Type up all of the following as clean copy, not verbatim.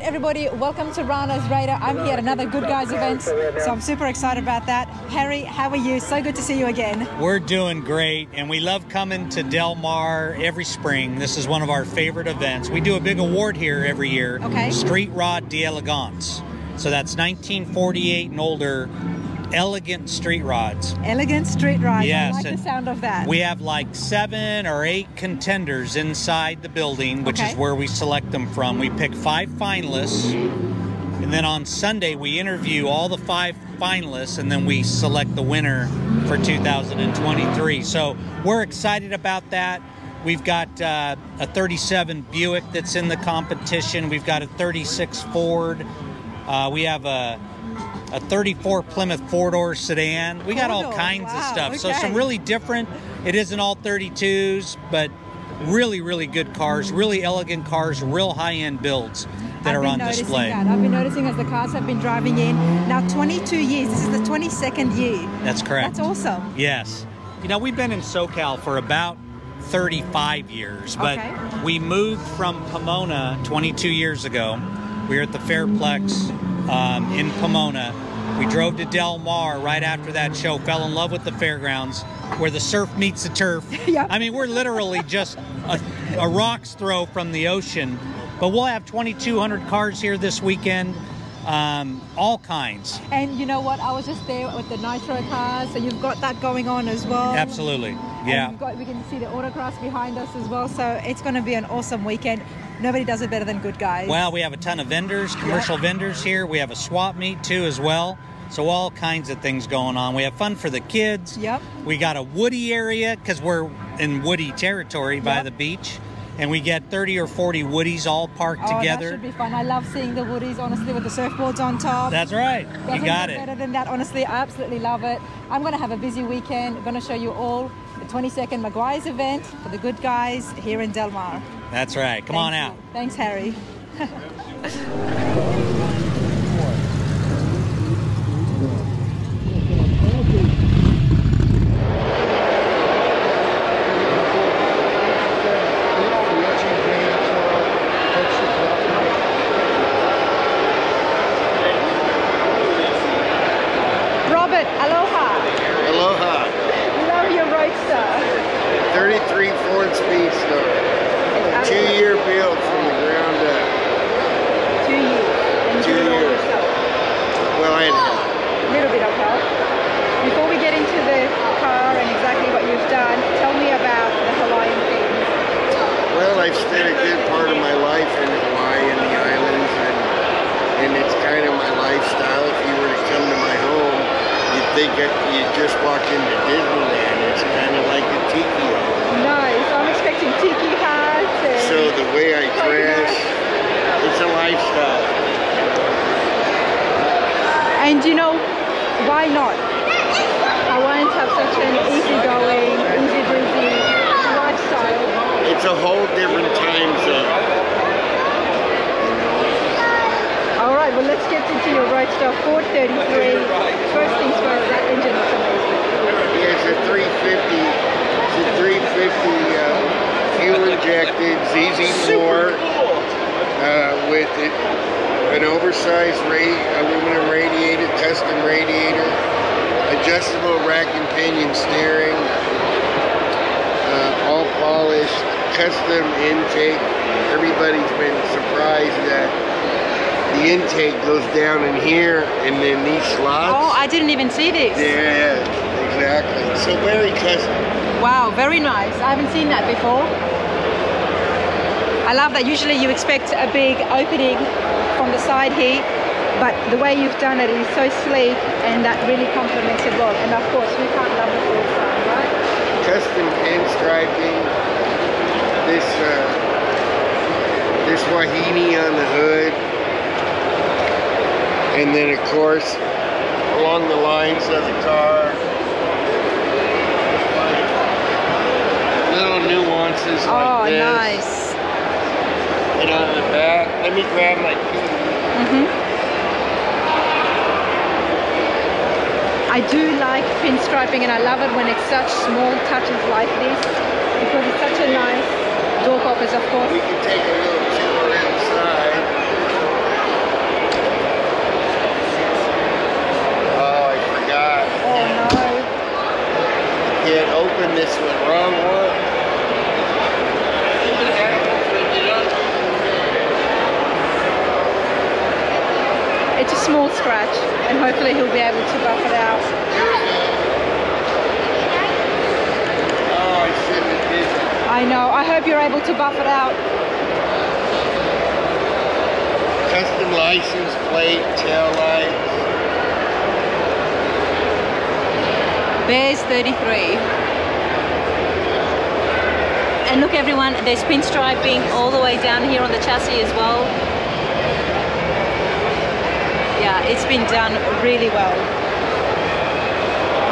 everybody, welcome to Rana's Radar. I'm here at another Good Guys event, so I'm super excited about that. Harry, how are you? So good to see you again. We're doing great, and we love coming to Del Mar every spring. This is one of our favorite events. We do a big award here every year, Street Rod d'Elegance. So that's 1948 and older, elegant street rods. Elegant street rods. Yes, I like the sound of that. We have like 7 or 8 contenders inside the building, which is where we select them from. We pick 5 finalists, and then on Sunday we interview all the 5 finalists, and then we select the winner for 2023. So we're excited about that. We've got a 37 Buick that's in the competition. We've got a 36 Ford. We have a 34 Plymouth 4-door sedan. We got all kinds of stuff. So some really different, it isn't all 32s, but really, really good cars, really elegant cars, real high-end builds that are on display. I've been noticing as the cars have been driving in. Now 22 years, this is the 22nd year. That's correct. That's awesome. Yes. You know, we've been in SoCal for about 35 years, but we moved from Pomona 22 years ago. We were at the Fairplex in Pomona. We drove to Del Mar right after that show, fell in love with the fairgrounds where the surf meets the turf. I mean, we're literally just a rock's throw from the ocean, but we'll have 2,200 cars here this weekend, all kinds. And you know what? I was just there with the nitro cars, so you've got that going on as well. Absolutely, yeah. We can see the autocross behind us as well, so it's going to be an awesome weekend. Nobody does it better than Good Guys. Well, we have a ton of vendors, commercial vendors here. We have a swap meet too as well. So all kinds of things going on. We have fun for the kids. We got a woody area because we're in woody territory by the beach. And we get 30 or 40 woodies all parked together. That should be fun. I love seeing the woodies, honestly, with the surfboards on top. That's right. You got it. Better than that. Honestly, I absolutely love it. I'm going to have a busy weekend. I'm going to show you all the 22nd Maguire's event for the Good Guys here in Del Mar. That's right. Come on out. Thanks, Harry. Robert, aloha. Aloha. Love your Roadster. 33 Ford Speedster. 2-year build from the ground up. 2 years. And 2 years. Well, I had help. A little bit of help. Before we get into the car and exactly what you've done, tell me about the Hawaiian thing. Well, I've spent a good part of my life in Hawaii and the islands, and it's kind of my lifestyle. If you were to come to my home, you'd think that you just walked into Disneyland. It's kind of like a tiki home. Nice. I'm expecting tiki hats. So the way I dress, it's a lifestyle. And you know, why not? Hawaiians have such an easygoing, easy-breezy lifestyle. It's a whole different time zone. All right, well, let's get into your Roadster 433. First things first, that engine looks amazing. Yeah, it's a 350. It's a 350 fuel injected ZZ4 with an oversized aluminum radiator, custom radiator, adjustable rack and pinion steering, all polished, custom intake. Everybody's been surprised that the intake goes down in here and then these slots. Oh, I didn't even see this. Yeah, exactly. So very custom. Wow, very nice. I haven't seen that before. I love that. Usually you expect a big opening from the side here, but the way you've done it is so sleek, and that really complements it well. And of course, we can't love the full side, right? Custom pinstriping. This wahine on the hood. And then of course, along the lines of the car, little nuances like this. Oh, nice. And on the back, let me grab my key. I do like pinstriping, and I love it when it's such small touches like this, because it's such a nice door poppers, of course. We can take a little tour inside. this one. Wrong one. It's a small scratch, and hopefully he'll be able to buff it out. Oh, I shouldn't have did that. I know. I hope you're able to buff it out. Custom license plate, tail lights. Bears 33. And look everyone, there's pinstriping all the way down here on the chassis as well. Yeah, it's been done really well.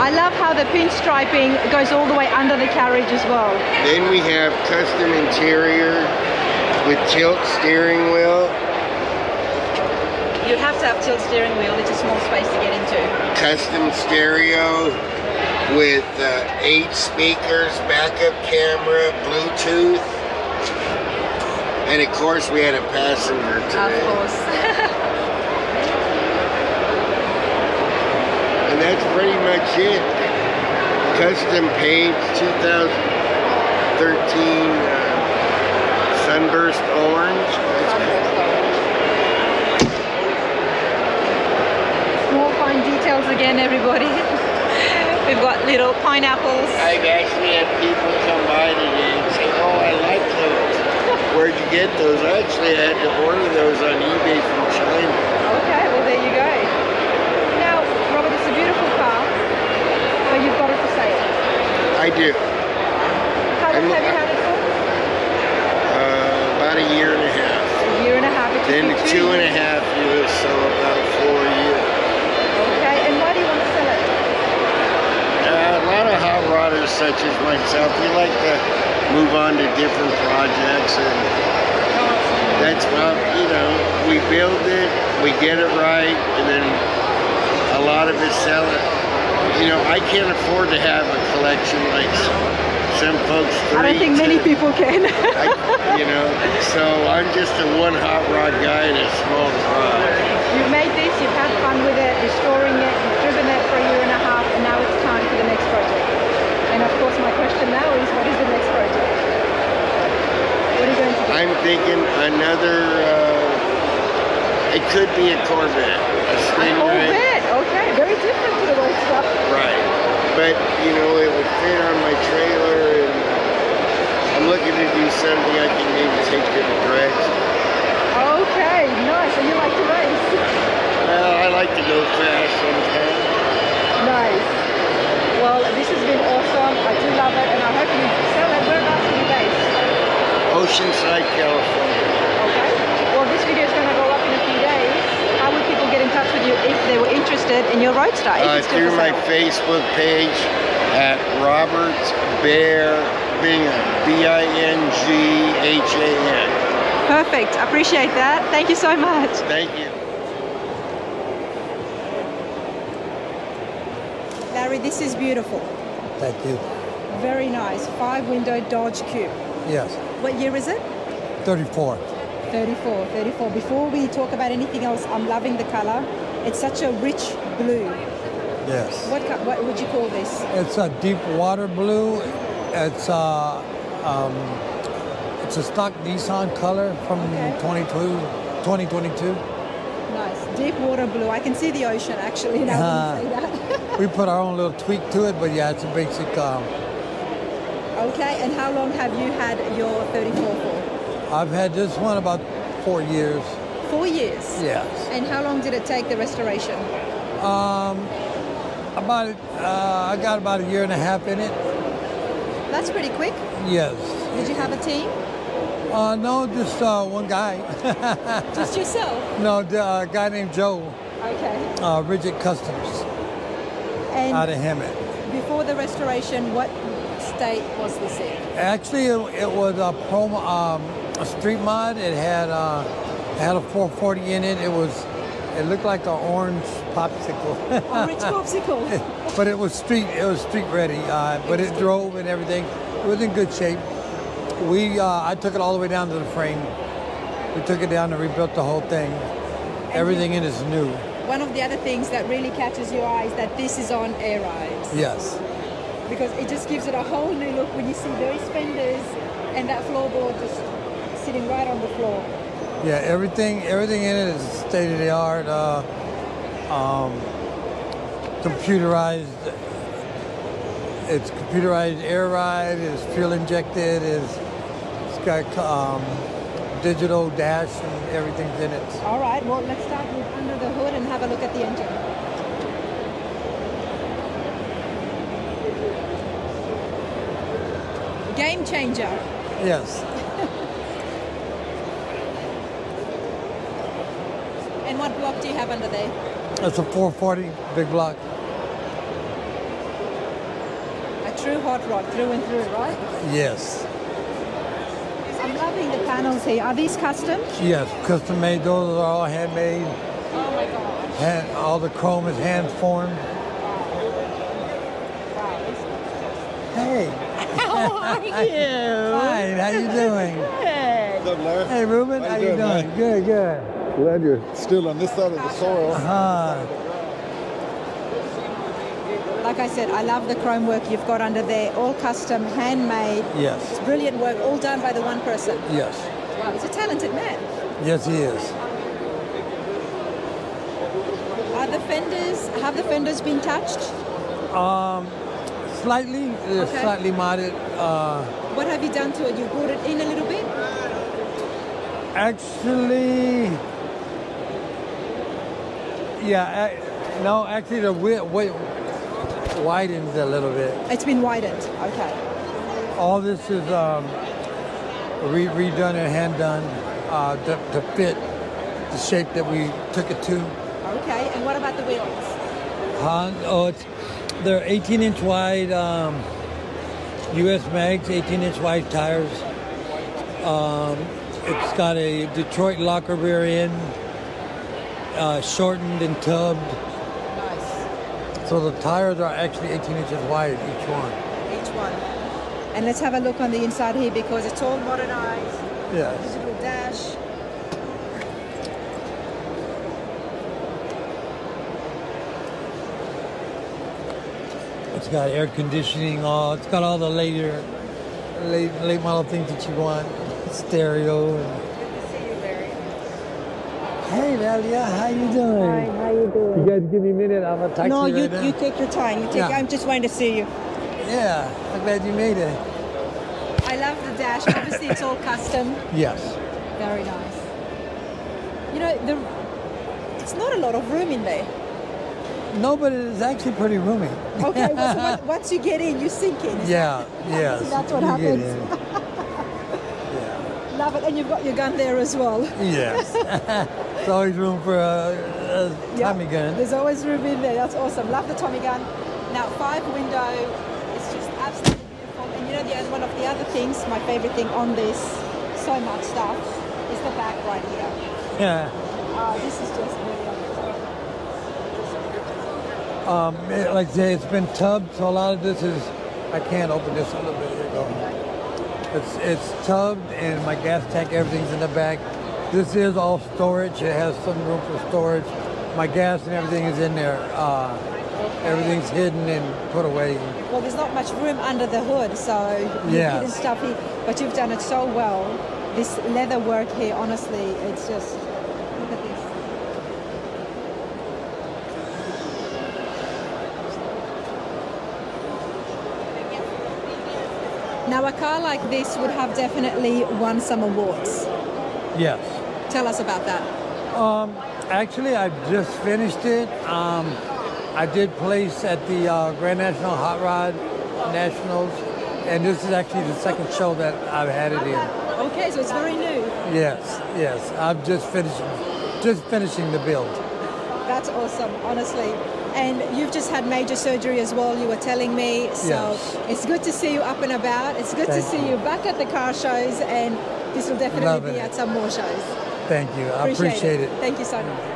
I love how the pinstriping goes all the way under the carriage as well. Then we have custom interior with tilt steering wheel. You'd have to have tilt steering wheel, it's a small space to get into. Custom stereo with 8 speakers, backup camera, Bluetooth. And of course we had a passenger today. Of course. And that's pretty much it. Custom paint, 2013 Sunburst Orange. Small fine details again, everybody. We've got little pineapples. I've actually had people come by today and say, oh, I like those. Where'd you get those? I actually had to order those on eBay from China. Okay, well there you go. Now, Robert, it's a beautiful car, but you've got it for sale. I do. How long have you had it for? About a year and a half. A year and a half. Then 2.5 years, so about 4 years. Okay, and why do you want to sell it? A lot of hot rodders such as myself, we like to move on to different projects, and that's about, you know, we build it, we get it right, and then a lot of us sell it. You know, I can't afford to have a collection like some folks. I don't think many people can. You know, so I'm just a one hot rod guy in a small garage. You've made this, you've had fun with it, you're storing it, you've driven it for a year and a half, and now it's time for the next project. And of course my question now is, what is the next project? What are you going to do? I'm thinking another, it could be a Corvette. A Corvette, okay, very different to the Roadster. Right, but you know, it would fit on my trailer, and I'm looking to do something I can maybe take to the dredge. Okay, nice, so you like to race? Well, I like to go fast sometimes. Nice. Well, this has been awesome. I do love it, and I hope you sell it. Whereabouts are you based? Oceanside, California. Okay. Well, this video is going to go up in a few days. How would people get in touch with you if they were interested in your Roadster? Through my Facebook page at Robert Bear Bingham, B-I-N-G-H-A-N. Perfect. Appreciate that. Thank you so much. Thank you. Larry, this is beautiful. Thank you. Very nice. 5-window Dodge Coupe. Yes. What year is it? 34. 34. Before we talk about anything else, I'm loving the color. It's such a rich blue. Yes. What would you call this? It's a deep water blue. It's a stock Nissan color from 2022. Nice. Deep water blue. I can see the ocean actually now when you say that. We put our own little tweak to it, but yeah, it's a basic. Okay, and how long have you had your 34 for? I've had this one about 4 years. 4 years? Yes. And how long did it take the restoration? I got about a year and a half in it. That's pretty quick. Yes. Did you have a team? No, just one guy. Just yourself? No, a guy named Joe. Okay. Rigid Customs. And out of Hemet. Before the restoration, what state was this in? Actually, it was a street mod. It had a 440 in it. It looked like an orange popsicle. Orange popsicle. But it was street ready. But it drove and everything. It was in good shape. I took it all the way down to the frame. We took it down and rebuilt the whole thing. Everything in it is new. One of the other things that really catches your eye is that this is on air rides. Yes. because it just gives it a whole new look when you see those fenders and that floorboard just sitting right on the floor. Yeah, everything in it is state of the art. Computerized. It's computerized air ride. It's fuel injected. It's got digital dash and everything's in it. All right. Well, let's start with under the hood and have a look at the engine. Game changer. Yes. And what block do you have under there? It's a 440 big block. A true hot rod through and through, right? Yes. I'm loving the panels here. Are these custom? Yes, custom made. Those are all handmade. Oh my gosh. All the chrome is hand formed. Hey. How are you? Fine. How you doing? Good. What's up, Larry? Hey, Ruben. How you doing? man? Good, good. Glad you're still on this side of the soil. Like I said, I love the chrome work you've got under there. All custom, handmade. Yes. It's brilliant work, all done by the one person. Yes. Wow, he's a talented man. Yes, he is. Have the fenders been touched? Slightly. They're Okay. slightly modded. What have you done to it? You brought it in a little bit? Actually, yeah. No, actually, the width widened a little bit. It's been widened. Okay. All this is redone and hand done to fit the shape that we took it to. Okay. And what about the wheels? They're 18-inch wide US mags, 18-inch wide tires. It's got a Detroit locker rear end, shortened and tubbed. Nice. So the tires are actually 18 inches wide, each one. Each one. And let's have a look on the inside here because it's all modernized. Yes. Digital dash. It's got air conditioning, it's got all the late model things that you want. Stereo. Good to see you, Larry. Hey, Valia, how you doing? Hi, how you doing? You guys give me a minute, I'm a taxi No, right now. you take your time. Yeah. I'm just wanting to see you. Yeah, I'm glad you made it. I love the dash. Obviously, it's all custom. Yes. Very nice. You know, it's not a lot of room in there. No, but it's actually pretty roomy. Okay, so once you get in, you sink in. Yeah, yes. So that's what You get happens. in. Love it. And you've got your gun there as well. Yes. There's always room for a Tommy gun. There's always room in there. That's awesome. Love the Tommy gun. Now, 5-window is just absolutely beautiful. And you know, one of the other things, my favorite thing on this, so much stuff, is the back right here. Yeah. This is just brilliant. Like I say, it's been tubbed, so a lot of this is, I can't open this a little bit. Here you go. It's tubbed, and my gas tank, everything's in the back. This is all storage. It has some room for storage. My gas and everything is in there. Everything's hidden and put away. Well, there's not much room under the hood, so you've hidden stuff here, but you've done it so well. This leather work here, honestly, it's just, look at this. Now, a car like this would have definitely won some awards. Yes. Tell us about that. Actually, I've just finished it. I did place at the Grand National Hot Rod Nationals, and this is actually the second show that I've had it in. Okay, so it's very new. Yes, yes. I'm just finishing the build. That's awesome, honestly. And you've just had major surgery as well, you were telling me. So Yes. It's good to see you up and about. It's good to see you back at the car shows, and this will definitely Loving be it. at some more shows. Thank you. I appreciate it. Thank you so much.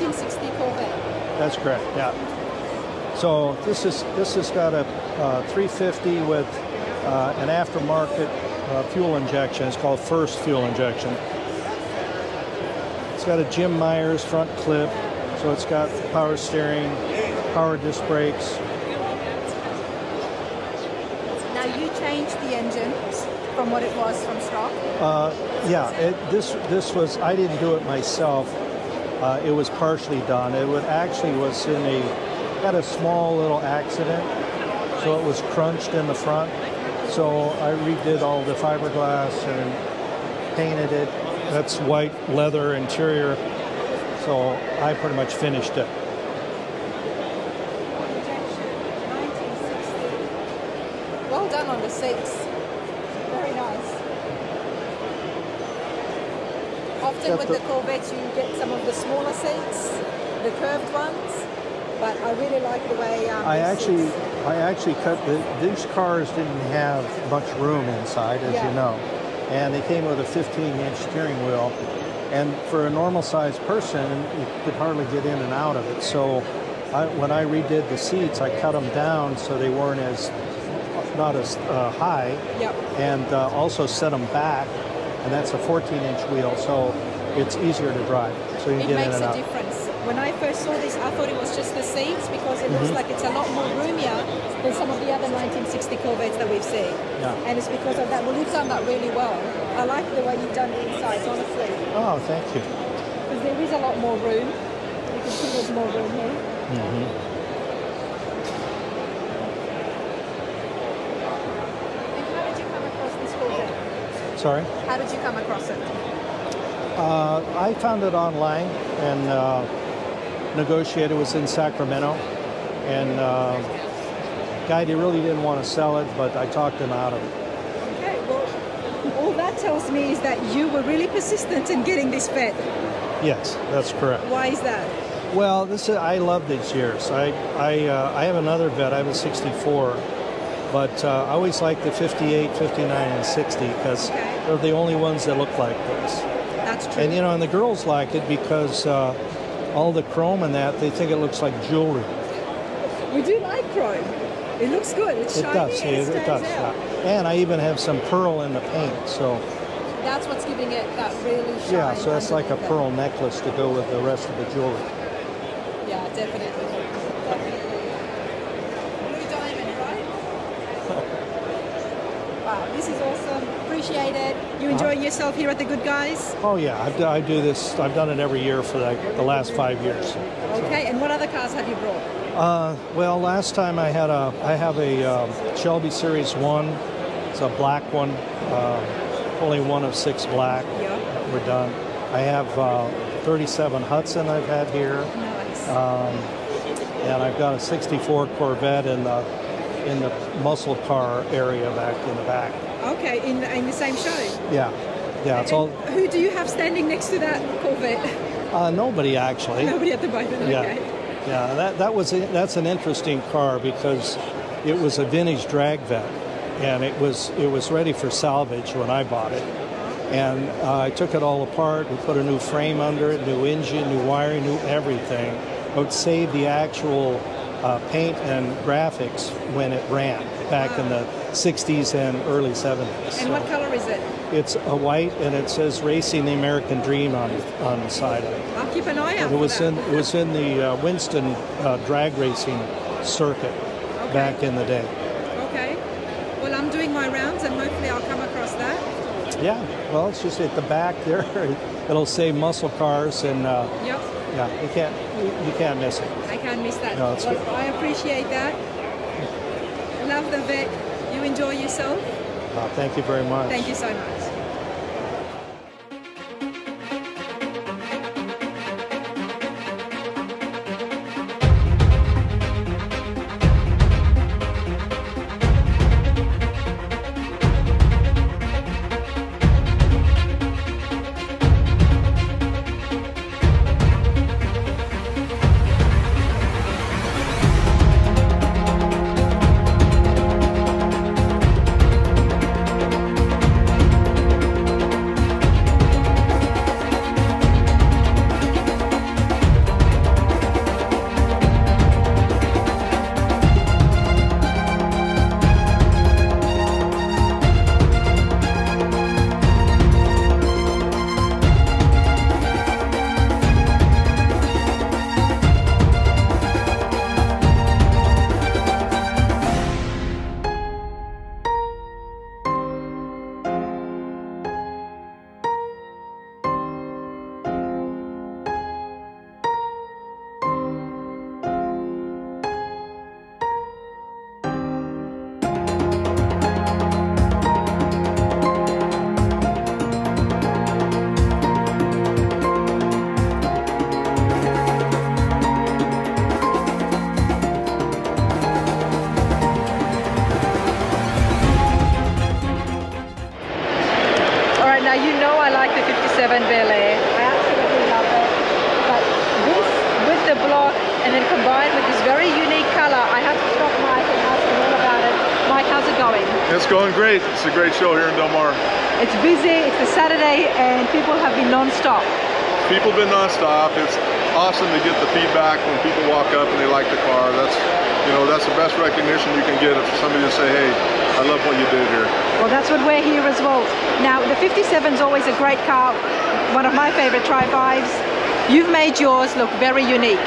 1960 Corvette. That's correct, yeah. So this has got a 350 with an aftermarket fuel injection. It's called first fuel injection. It's got a Jim Myers front clip, so it's got power steering, power disc brakes. Now you changed the engine from what it was from stock? Yeah, this was, I didn't do it myself. It was partially done. It actually was had a small little accident, so it was crunched in the front. So I redid all the fiberglass and painted it. That's white leather interior. So I pretty much finished it. 1960. Well done on the seats. Very nice. Often with the Corvettes you get some of the smaller seats, the curved ones. But I really like the way I actually cut these cars didn't have much room inside, as you know, and they came with a 15-inch steering wheel, and for a normal-sized person, you could hardly get in and out of it. So when I redid the seats, I cut them down so they weren't not as high, and also set them back, and that's a 14-inch wheel, so it's easier to drive. So you can get in and out. It makes a difference. When I first saw this, I thought it was just the seats because it looks like it's a lot more roomier than some of the other 1960 Corvettes that we've seen. Yeah. And it's because of that. Well, you've done that really well. I like the way you've done the insides, honestly. Oh, thank you. Because there is a lot more room. You can see there's more room here. And how did you come across this Corvette? Sorry? How did you come across it? I found it online and negotiated. It was in Sacramento, and guy really didn't want to sell it, but I talked him out of it. Okay, well, all that tells me is that you were really persistent in getting this vet. Yes, that's correct. Why is that? Well, I love these years. I have another vet. I have a 64, but I always like the 58, 59, and 60 because they're the only ones that look like this. That's true. And you know, and the girls like it because all the chrome in that, they think it looks like jewelry. We do like chrome. It looks good. It's shiny. It does. Yeah. And I even have some pearl in the paint, so. That's what's giving it that really shine. Yeah, so that's like a pearl necklace to go with the rest of the jewelry. Yeah, definitely. Blue diamond, right? Wow, this is awesome. Appreciate it. You enjoying yourself here at the Goodguys? Oh yeah, I do this. I've done it every year for the last 5 years. Okay, and what other cars have you brought? Well, last time I have a Shelby Series 1. It's a black one. Only one of 6 black. Yeah. We're done. I have 37 Hudson I've had here. Nice. And I've got a 64 Corvette in the muscle car area back in the back. Okay, in the same show? Yeah. Yeah, it's all. Who do you have standing next to that Corvette? Nobody actually. Nobody at the moment. Yeah. Okay. Yeah, that's an interesting car because it was a vintage drag vet, and it was ready for salvage when I bought it. And I took it all apart. We put a new frame under it, new engine, new wiring, new everything. I would save the actual paint and graphics when it ran back in the 60s and early 70s. And what color is it? It's a white, and it says "Racing the American Dream" on the side of it. I'll keep an eye out It was for that. it was in the Winston drag racing circuit back in the day. Okay. Well, I'm doing my rounds, and hopefully I'll come across that. Yeah. Well, it's just at the back there. It'll say muscle cars, and Yep. yeah, you can't miss it. I can't miss that. No, it's well, good. I appreciate that. Love the vet. You enjoy yourself. Thank you very much. Thank you so much. It's going great. It's a great show here in Del Mar. It's busy, it's a Saturday, and people have been non-stop. People have been non-stop. It's awesome to get the feedback when people walk up and they like the car. That's, you know, that's the best recognition you can get for somebody to say, hey, I love what you did here. Well, that's what we're here as well. Now, the 57 is always a great car, one of my favorite Tri-5s. You've made yours look very unique.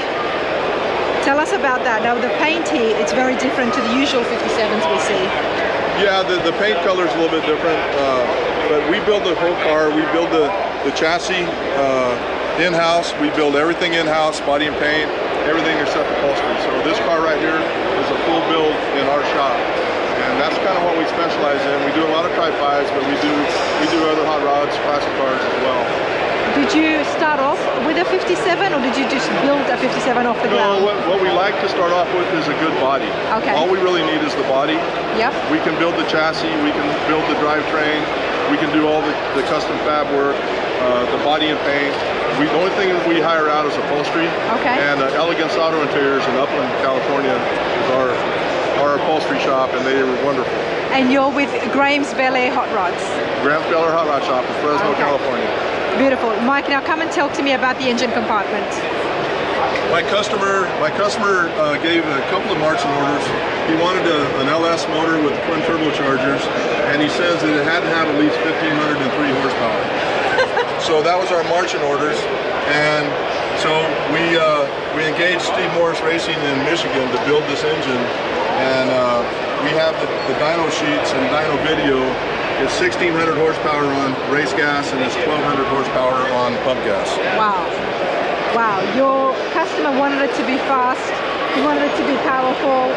Tell us about that. Now, the paint here, it's very different to the usual 57s we see. Yeah, the paint color is a little bit different, but we build the whole car. We build the chassis in-house. We build everything in-house, body and paint, everything except upholstery. So this car right here is a full build in our shop. And that's kind of what we specialize in. We do a lot of Tri-5s, but we do other hot rods, classic cars as well. Did you start off with a 57, or did you just build a 57 off the ground? No, what we like to start off with is a good body. Okay. All we really need is the body. Yep. We can build the chassis, we can build the drivetrain, we can do all the custom fab work, the body and paint. The only thing that we hire out is upholstery. Okay. And Elegance Auto Interiors in Upland, California is our upholstery shop, and they are wonderful. And you're with Graham's Bel Air Hot Rods? Graham's Bel Air Hot Rod Shop in Fresno, Okay. California. Beautiful. Mike, now come and talk to me about the engine compartment. My customer gave a couple of marching orders. He wanted an LS motor with twin turbochargers, and he says that it had to have at least 1,503 horsepower. So that was our marching orders, and so we engaged Steve Morris Racing in Michigan to build this engine, and we have the dyno sheets and dyno video. It's 1,600 horsepower on race gas, and it's 1,200 horsepower on pump gas. Wow. Wow. Your customer wanted it to be fast, he wanted it to be powerful,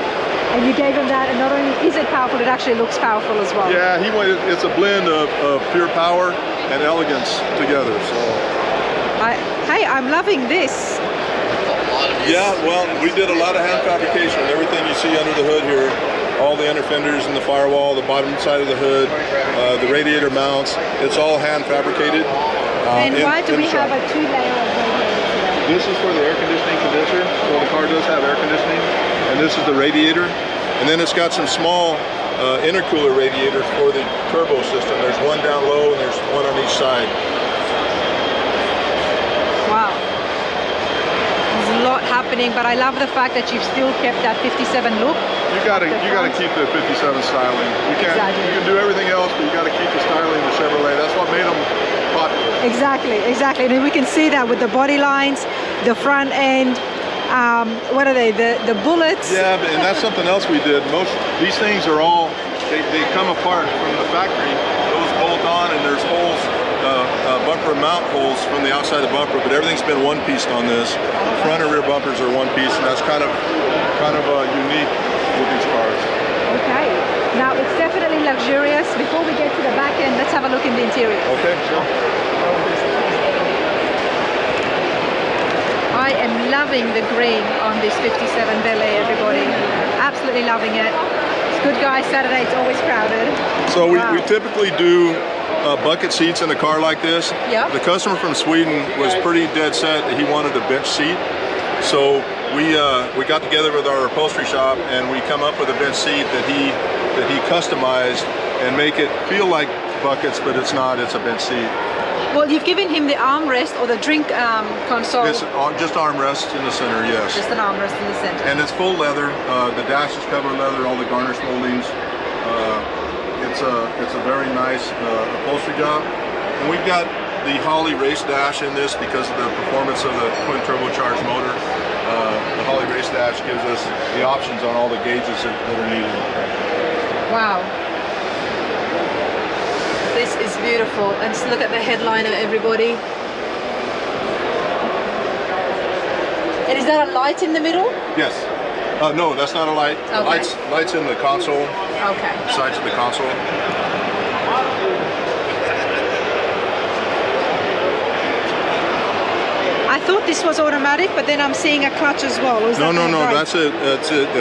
and you gave him that, and not only is it powerful, it actually looks powerful as well. Yeah, it's a blend of pure power and elegance together. So. Hey, I'm loving this. Yeah, well, we did a lot of hand fabrication. Everything you see under the hood here, all the inner fenders and the firewall, the bottom side of the hood, the radiator mounts, it's all hand fabricated. And why do we have a 2-layer of radiator today? This is for the air conditioning condenser, so the car does have air conditioning, and this is the radiator. And then it's got some small intercooler radiators for the turbo system. There's one down low and there's one on each side. Wow. There's a lot happening, but I love the fact that you've still kept that 57 look. You gotta keep the 57 styling. You can do everything else, but you gotta keep the styling of the Chevrolet. That's what made them popular. Exactly. And we can see that with the body lines, the front end. What are they? The bullets? Yeah, and that's something else we did. These things are all they come apart from the factory. Those bolt on, and there's holes, bumper mount holes from the outside of the bumper, but everything's been one pieced on this. Front and rear bumpers are one piece, and that's kind of unique with these cars. Okay. Now it's definitely luxurious. Before we get to the back end, let's have a look in the interior. Okay, sure. I am loving the green on this 57 Bel Air, everybody. Absolutely loving it. It's Goodguys Saturday, it's always crowded. So we typically do bucket seats in a car like this. Yeah. The customer from Sweden was pretty dead set that he wanted a bench seat. So we got together with our upholstery shop, and we come up with a bench seat that he customized and make it feel like buckets, but it's not, it's a bench seat. Well, you've given him the armrest or the drink console. It's just armrest in the center, yes. Just an armrest in the center. And it's full leather. The dash is covered leather, all the garnish moldings. It's a very nice upholstery job. And we've got the Holley race dash in this because of the performance of the twin turbocharged motor. The Holley race dash gives us the options on all the gauges that are needed. Wow. This is beautiful. And just look at the headliner, everybody. And is that a light in the middle? Yes. No, that's not a light. Okay. Light's in the console. Okay. Sides of the console. I thought this was automatic, but then I'm seeing a clutch as well. No, that's a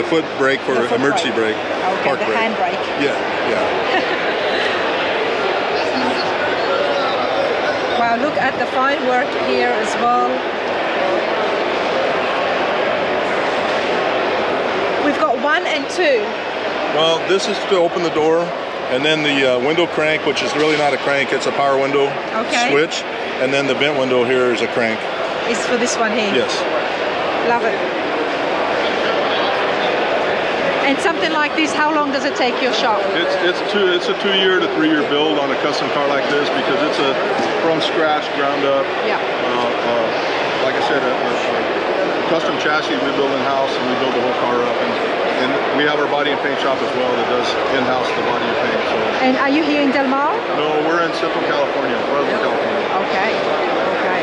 foot brake for emergency brake. Okay, park the brake. hand brake. Yeah. Wow, look at the fine work here as well. We've got 1 and 2. Well, this is to open the door, and then the window crank, which is really not a crank, it's a power window switch, and then the vent window here is a crank. It's for this one here? Yes. Love it. And something like this, how long does it take your shop? It's a 2-year to 3-year build on a custom car like this, because it's a from scratch, ground up. Yeah. Like I said, a custom chassis we build in-house, and we build the whole car up. And we have our body and paint shop as well that does in-house the body and paint. So. And are you here in Del Mar? No, we're in Central California, Fresno, California. Okay. Okay.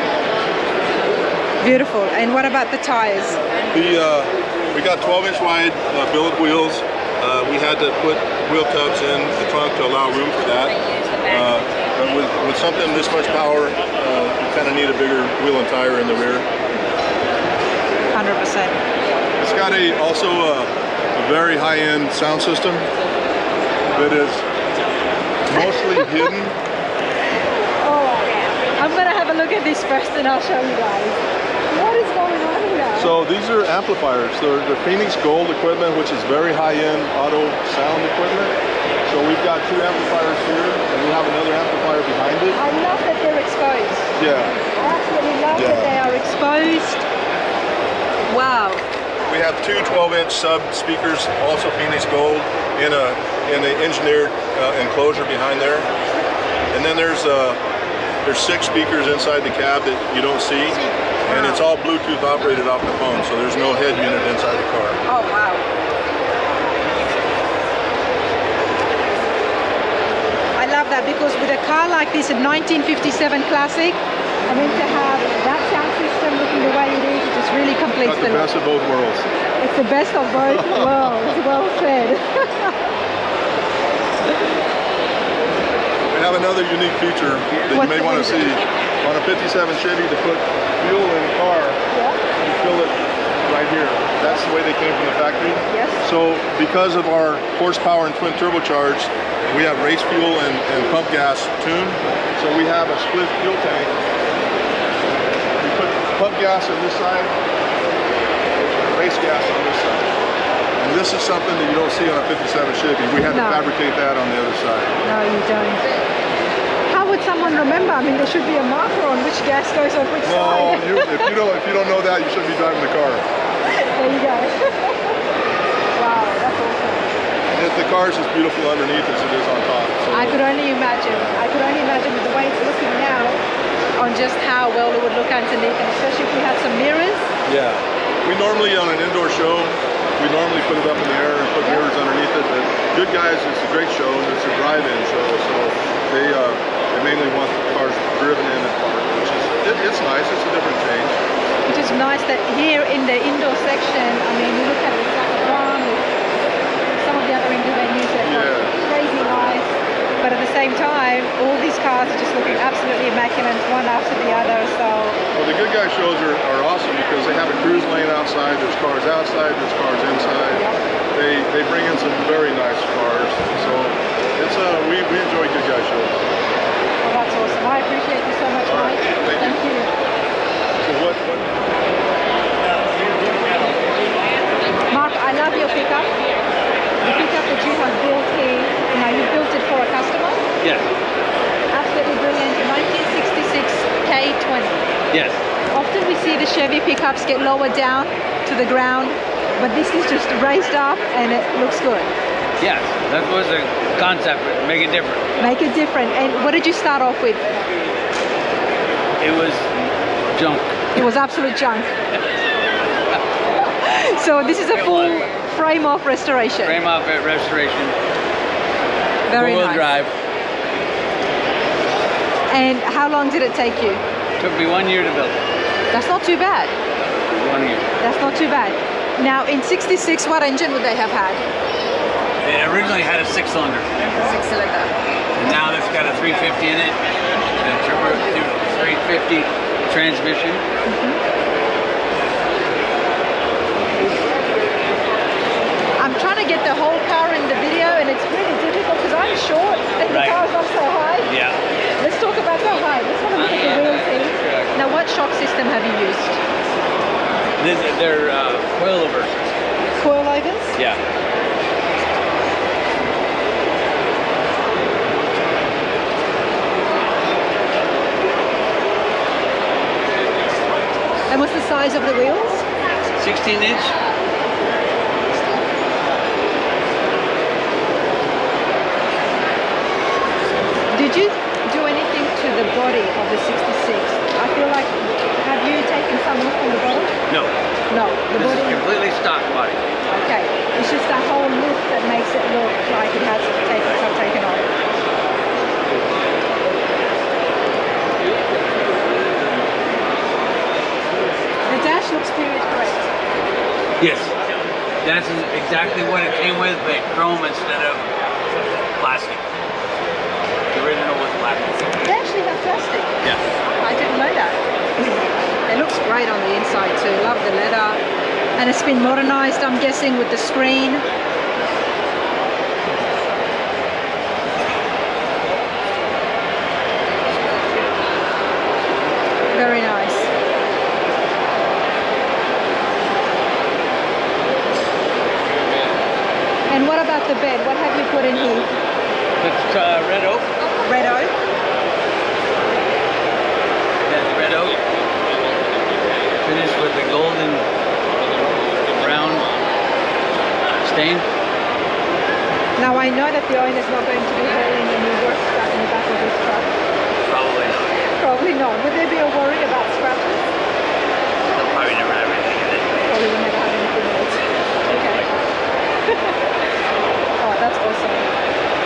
Beautiful. And what about the tires? We got 12-inch wide billet wheels. We had to put wheel tubs in the trunk to allow room for that. With something this much power, you kind of need a bigger wheel and tire in the rear. 100%. It's got also a very high-end sound system that is mostly hidden. Oh, I'm going to have a look at this first and I'll show you guys. What is going on here? So these are amplifiers. They're Phoenix Gold equipment, which is very high-end auto sound equipment. So we've got 2 amplifiers here, and we have another amplifier behind it. I love that they're exposed. Yeah. I absolutely love that they are exposed. Wow. We have 2 12-inch sub speakers, also Phoenix Gold, in an engineered enclosure behind there. And then there's 6 speakers inside the cab that you don't see. And it's all Bluetooth operated off the phone, so there's no head unit inside the car. Oh, wow. I love that, because with a car like this, a 1957 Classic, I mean, to have that sound system looking the way it is, it just really completes the look. It's the best of both worlds. It's the best of both worlds. Well said. We have another unique feature that you may want to see. On a 57 Chevy, to put fuel in the car, you fill it right here. That's the way they came from the factory. Yes. So because of our horsepower and twin turbocharged, we have race fuel and pump gas tuned. So we have a split fuel tank. We put pump gas on this side, race gas on this side. And this is something that you don't see on a 57 Chevy. We had to fabricate that on the other side. No, you don't. How would someone remember? I mean, there should be a marker on which gas goes on which side. No, if you don't know that, you shouldn't be driving the car. There you go. Wow, that's awesome. The car is as beautiful underneath as it is on top. So. I could only imagine. I could only imagine with the way it's looking now on just how well it would look underneath, and especially if we had some mirrors. Yeah. We normally, on an indoor show, we normally put it up in the air and put mirrors underneath it. But Goodguys is a great show, and it's a drive-in show, so they mainly want the cars driven in and parked, which is it's nice. It's a different change. Which is nice that here in the indoor section, I mean, you look at it, it's like a barn with some of the other indoor venues that are crazy nice, but at the same time, all these cars are just looking absolutely immaculate, one after the other. So. Well, the Goodguys shows are awesome because they have a cruise lane outside. There's cars outside. There's cars inside. They bring in some very nice cars. So it's we enjoy Goodguys shows. Well, that's awesome. I appreciate you so much, Mike. Thank you. So what? Mark, I love your pickup. The pickup that you have built here. Now you built it for a customer. Yes. Absolutely brilliant. 1966 K20. Yes. Often we see the Chevy pickups get lowered down to the ground, but this is just raised up and it looks good. Yes, that was the concept. Make it different. Make it different. And what did you start off with? It was junk. It was absolute junk. So this is a full frame-off restoration. Frame-off restoration. Very nice. Four-wheel drive. And how long did it take you? Took me 1 year to build it. That's not too bad. 1 year. That's not too bad. Now in 66, what engine would they have had? It originally had a 6-cylinder. 6-cylinder. And now it's got a 350 in it. A turbo 350 transmission. I'm trying to get the whole car in the video, and it's really difficult because I'm short and the car's not so high. Yeah. Let's talk about the height. Let's have a look at the wheel thing. Now, what shock system have you used? They're coilovers. Coilovers? Yeah. size of the wheels? 16-inch. Did you do anything to the body of the 66? I feel like, have you taken some off from the bottom? No. No, the This body. is completely stock body. Okay, it's just that whole lift that makes it look like it has taken off. The dash looks period correct. Yes. That's exactly what it came with, but chrome instead of plastic. The original was plastic. They actually have plastic. Yeah. I didn't know that. It looks great on the inside too. Love the leather. And it's been modernized, I'm guessing, with the screen. Very nice. And what about the bed? What have you put in here? It's red oak. Red oak? That's red oak. Finished with the golden brown stain. Now I know that the owner's not going to be hauling any work scrap in the back of this truck. Probably not. Probably not. Would there be a worry about scratches? They'll probably never have anything in it. Probably will never have anything else. Okay. Oh, that's awesome.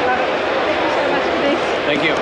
Love it. Thank you so much for this. Thank you.